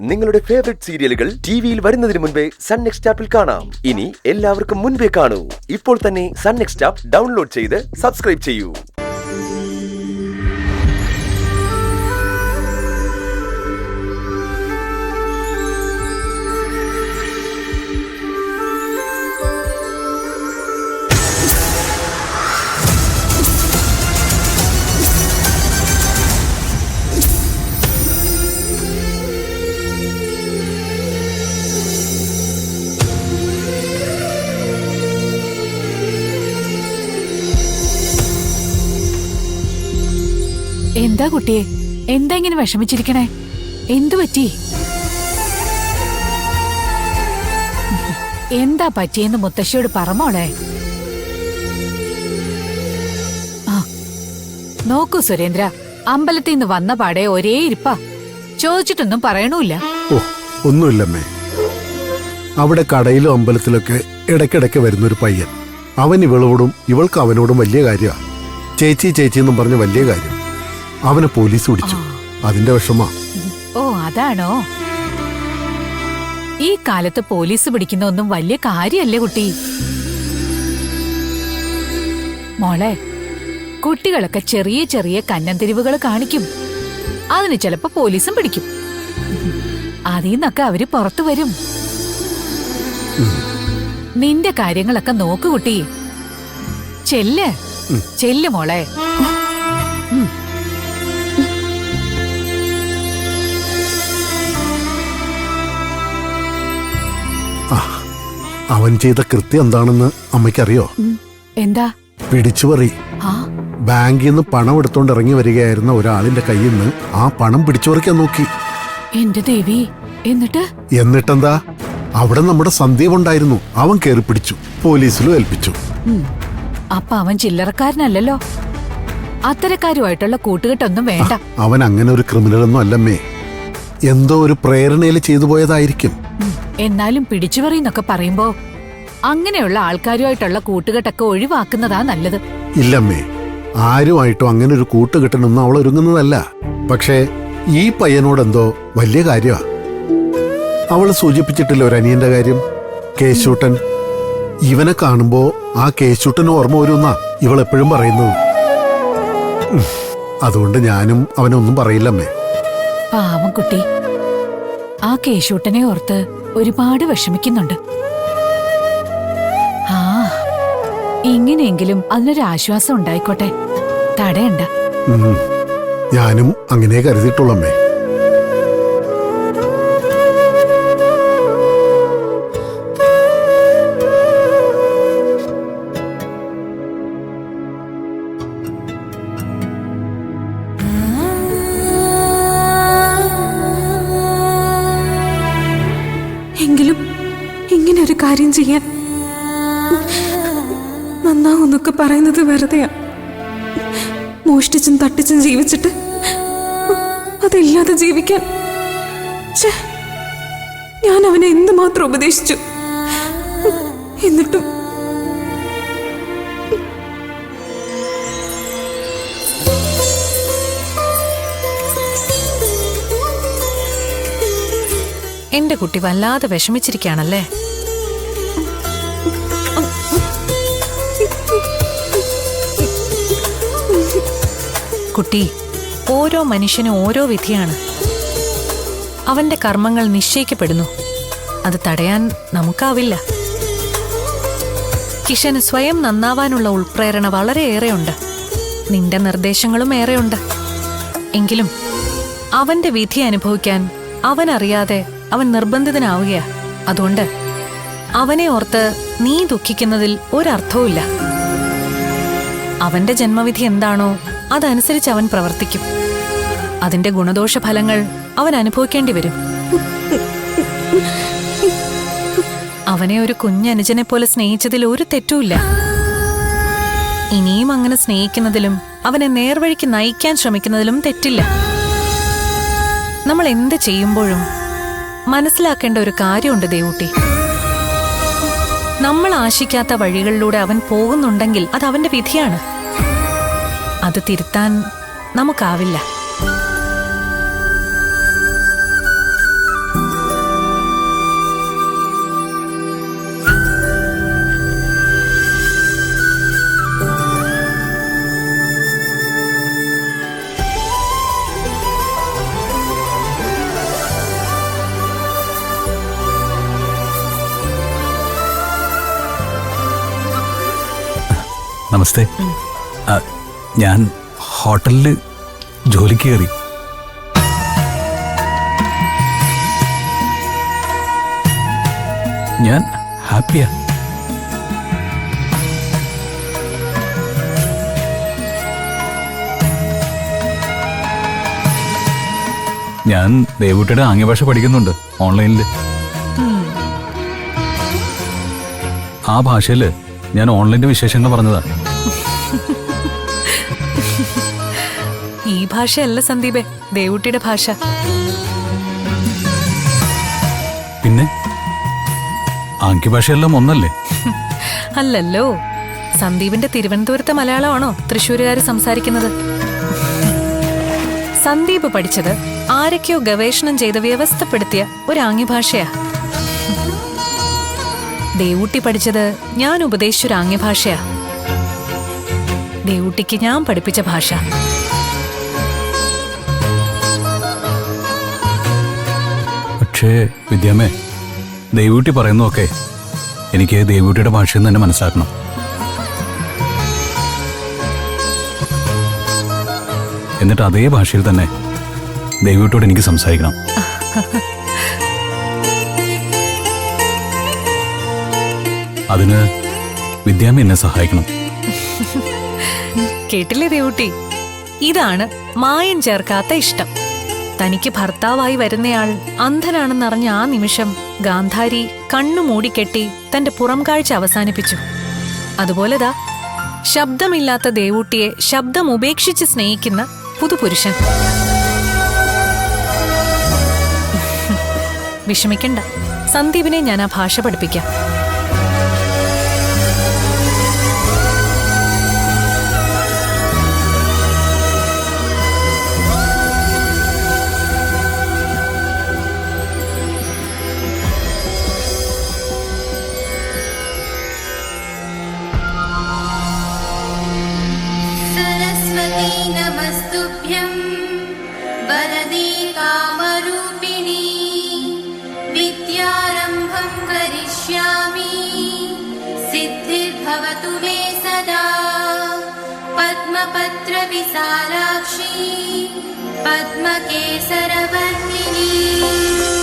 നിങ്ങളുടെ ഫേവറേറ്റ് സീരിയലുകൾ ടിവിയിൽ വരുന്നതിന് മുൻപേ സൺ നെക്സ്റ്റ് ആപ്പിൽ കാണാം. ഇനി എല്ലാവർക്കും മുൻപേ കാണൂ. ഇപ്പോൾ തന്നെ സൺ നെക്സ്റ്റ് ആപ്പ് ഡൗൺലോഡ് ചെയ്ത് സബ്സ്ക്രൈബ് ചെയ്യൂ. എന്താ കുട്ടിയെ, എന്താ ഇങ്ങനെ വിഷമിച്ചിരിക്കണേ? എന്തു പറ്റി? എന്താ പറ്റിയെന്ന് മുത്തശ്ശിയോട് പറമോളെ. നോക്കൂ സുരേന്ദ്ര, അമ്പലത്തിൽ നിന്ന് വന്ന പാടെ ഒരേ ഇരിപ്പാ. ചോദിച്ചിട്ടൊന്നും പറയണൂല്ല. ഓ, ഒന്നുമില്ലമ്മേ. അവിടെ കടയിലും അമ്പലത്തിലൊക്കെ ഇടയ്ക്കിടയ്ക്ക് വരുന്നൊരു പയ്യൻ. അവൻ ഇവളോടും ഇവൾക്ക് അവനോടും വലിയ കാര്യമാ. ചേച്ചി ചേച്ചി എന്നും പറഞ്ഞ വലിയ കാര്യം. അവനെ പോലീസ് പിടിച്ചു. അതിന്റെ വിഷമാ. ഓ, അതാണോ? ഈ കാലത്ത് പോലീസ് പിടിക്കുന്ന ഒന്നും വലിയ കാര്യല്ലേ കുട്ടി. മോളെ, കുട്ടികളൊക്കെ ചെറിയ ചെറിയ കന്നന്തിരിവുകൾ കാണിക്കും. അതിന് ചിലപ്പോ പോലീസും പിടിക്കും. അതിന്നൊക്കെ അവര് പുറത്തു വരും. നിന്റെ കാര്യങ്ങളൊക്കെ നോക്കു കുട്ടി. ചെല്ല് മോളെ. അവൻ ചെയ്ത കൃത്യം എന്താണെന്ന് അമ്മയ്ക്കറിയോ? എന്താ? പിടിച്ചുപറി. ബാങ്കിൽ നിന്ന് പണം എടുത്തോണ്ട് ഇറങ്ങി വരികയായിരുന്ന ഒരാളിന്റെ കയ്യിൽ നിന്ന് ആ പണം പിടിച്ചുപറിക്കാൻ നോക്കി. എന്റെ ദേവി, എന്നിട്ടെന്താ? അവിടെ നമ്മുടെ സന്ദീപ് ഉണ്ടായിരുന്നു. അവൻ കേറി പിടിച്ചു, പോലീസിലും ഏൽപ്പിച്ചു. അപ്പൊ അവൻ ചില്ലറക്കാരനല്ലല്ലോ. അത്തരക്കാരുമായിട്ടുള്ള കൂട്ടുകെട്ടൊന്നും വേണ്ട. അവൻ അങ്ങനെ ഒരു ക്രിമിനലൊന്നും അല്ലമ്മേ. എന്തോ ഒരു പ്രേരണയിൽ ചെയ്തു പോയതായിരിക്കും. എന്നാലും പിടിച്ചുപറിന്നൊക്കെ പറയുമ്പോ അങ്ങനെയുള്ള ആൾക്കാരുമായിട്ടുള്ള കൂട്ടുകെട്ടൊക്കെ ഒഴിവാക്കുന്നതാ നല്ലത്. ഇല്ലമ്മേ, ആരുമായിട്ടും അങ്ങനെ ഒരു കൂട്ടുകെട്ടിനൊന്നും അവൾ ഒരുങ്ങുന്നതല്ല. പക്ഷേ ഈ പയ്യനോടെന്തോ വലിയ കാര്യമാ. അവള് സൂചിപ്പിച്ചിട്ടില്ല ഒരു അനിയന്റെ കാര്യം, കേശൂട്ടൻ. ഇവനെ കാണുമ്പോ ആ കേശൂട്ടന് ഓർമ്മ വരുന്നാ ഇവൾ എപ്പോഴും പറയുന്നത്. അതുകൊണ്ട് ഞാനും അവനൊന്നും പറയില്ലമ്മേ. പാവം കുട്ടി, ആ കേശൂട്ടനെ ഓർത്ത് ഒരുപാട് വിഷമിക്കുന്നുണ്ട്. ഇങ്ങനെയെങ്കിലും അതിനൊരു ആശ്വാസം ഉണ്ടായിക്കോട്ടെ, തടയണ്ട. ഞാനും അങ്ങനെ കരുതിയിട്ടുള്ളമ്മേ. എങ്കിലും ഇങ്ങനെ ഒരു കാര്യം ചെയ്യാൻ നന്നാവെന്നൊക്കെ പറയുന്നത് വെറുതെയാ. മോഷ്ടിച്ചും തട്ടിച്ചും ജീവിച്ചിട്ട് അതില്ലാതെ ജീവിക്കാൻ ഞാൻ അവനെ എന്തുമാത്രം ഉപദേശിച്ചു. എന്നിട്ടും എന്റെ കുട്ടി വല്ലാതെ വിഷമിച്ചിരിക്കുകയാണല്ലേ? കുട്ടി, ഓരോ മനുഷ്യനും ഓരോ വിധിയാണ്. അവന്റെ കർമ്മങ്ങൾ നിശ്ചയിക്കപ്പെടുന്നു. അത് തടയാൻ നമുക്കാവില്ല. കിഷന് സ്വയം നന്നാവാനുള്ള ഉൾപ്രേരണ വളരെയേറെയുണ്ട്. നിന്റെ നിർദ്ദേശങ്ങളും ഏറെയുണ്ട്. എങ്കിലും അവന്റെ വിധി അനുഭവിക്കാൻ അവനറിയാതെ അവൻ നിർബന്ധിതനാവുകയാ. അതുകൊണ്ട് അവനെ ഓർത്ത് നീ ദുഃഖിക്കുന്നതിൽ ഒരർത്ഥവുമില്ല. അവന്റെ ജന്മവിധി എന്താണോ അതനുസരിച്ച് അവൻ പ്രവർത്തിക്കും. അതിന്റെ ഗുണദോഷ ഫലങ്ങൾ അവൻ അനുഭവിക്കേണ്ടി വരും. അവനെ ഒരു കുഞ്ഞനുജനെ പോലെ സ്നേഹിച്ചതിൽ ഒരു തെറ്റുമില്ല. ഇനിയും അങ്ങനെ സ്നേഹിക്കുന്നതിലും അവനെ നേർവഴിക്ക് നയിക്കാൻ ശ്രമിക്കുന്നതിലും തെറ്റില്ല. നമ്മൾ എന്ത് ചെയ്യുമ്പോഴും മനസ്സിലാക്കേണ്ട ഒരു കാര്യമുണ്ട് ദേവൂട്ടി. നമ്മൾ ആശിക്കാത്ത വഴികളിലൂടെ അവൻ പോകുന്നുണ്ടെങ്കിൽ അത് അവന്റെ വിധിയാണ്. അത് തിരുത്താൻ നമുക്കാവില്ല. നമസ്തേ. ഞാൻ ഹോട്ടലിൽ ജോലിക്ക് കയറി. ഞാൻ ഹാപ്പിയാ. ഞാൻ ദേവൂട്ടിയുടെ ആംഗ്യഭാഷ പഠിക്കുന്നുണ്ട് ഓൺലൈനിൽ. ആ ഭാഷയില് ഞാൻ ഓൺലൈനിന്റെ വിശേഷങ്ങൾ പറഞ്ഞതാ. ഈ ഭാഷയല്ല സന്ദീപേ ദേവൂട്ടിയുടെ ഭാഷ. പിന്നെ ആംഗ്യഭാഷയെല്ലാം ഒന്നല്ലേ? അല്ലല്ലോ. സന്ദീപിന്റെ തിരുവനന്തപുരത്തെ മലയാളമാണോ തൃശ്ശൂരുകാര് സംസാരിക്കുന്നത്? സന്ദീപ് പഠിച്ചത് ആരൊക്കെയോ ഗവേഷണം ചെയ്ത് വ്യവസ്ഥപ്പെടുത്തിയ ഒരു ആംഗ്യഭാഷയാ. ദേവൂട്ടി പഠിച്ചത് ഞാൻ ഉപദേശിച്ചൊരു ആംഗ്യഭാഷയാ. ദേവൂട്ടിക്ക് ഞാൻ പഠിപ്പിച്ച ഭാഷ. പക്ഷേ വിദ്യാമേ, ദേവൂട്ടി പറയുന്നതൊക്കെ എനിക്ക് ദേവൂട്ടിയുടെ ഭാഷയിൽ നിന്ന് തന്നെ മനസ്സിലാക്കണം. എന്നിട്ട് അതേ ഭാഷയിൽ തന്നെ ദേവൂട്ടിയോട് എനിക്ക് സംസാരിക്കണം. അതിന് വിദ്യാമ എന്നെ സഹായിക്കണം. കേട്ടില്ലേ ദേവൂട്ടി? ഇതാണ് മായം ചേർക്കാത്ത ഇഷ്ടം. തനിക്ക് ഭർത്താവായി വരുന്നയാൾ അന്ധനാണെന്നറിഞ്ഞ ആ നിമിഷം ഗാന്ധാരി കണ്ണു മൂടിക്കെട്ടി തന്റെ പുറം കാഴ്ച അവസാനിപ്പിച്ചു. അതുപോലെതാ ശബ്ദമില്ലാത്ത ദേവൂട്ടിയെ ശബ്ദം ഉപേക്ഷിച്ച് സ്നേഹിക്കുന്ന പുതുപുരുഷൻ. വിഷമിക്കണ്ട, സന്ദീപിനെ ഞാൻ ആ ഭാഷ പഠിപ്പിക്കാം. नमस्तुभ्यं वरदे कामरूपिणी विद्यारम्भं करिष्यामि सिद्धिर्भवतु मे सदा पद्मपत्रविशालाक्षी पद्मकेसरवर्णिनी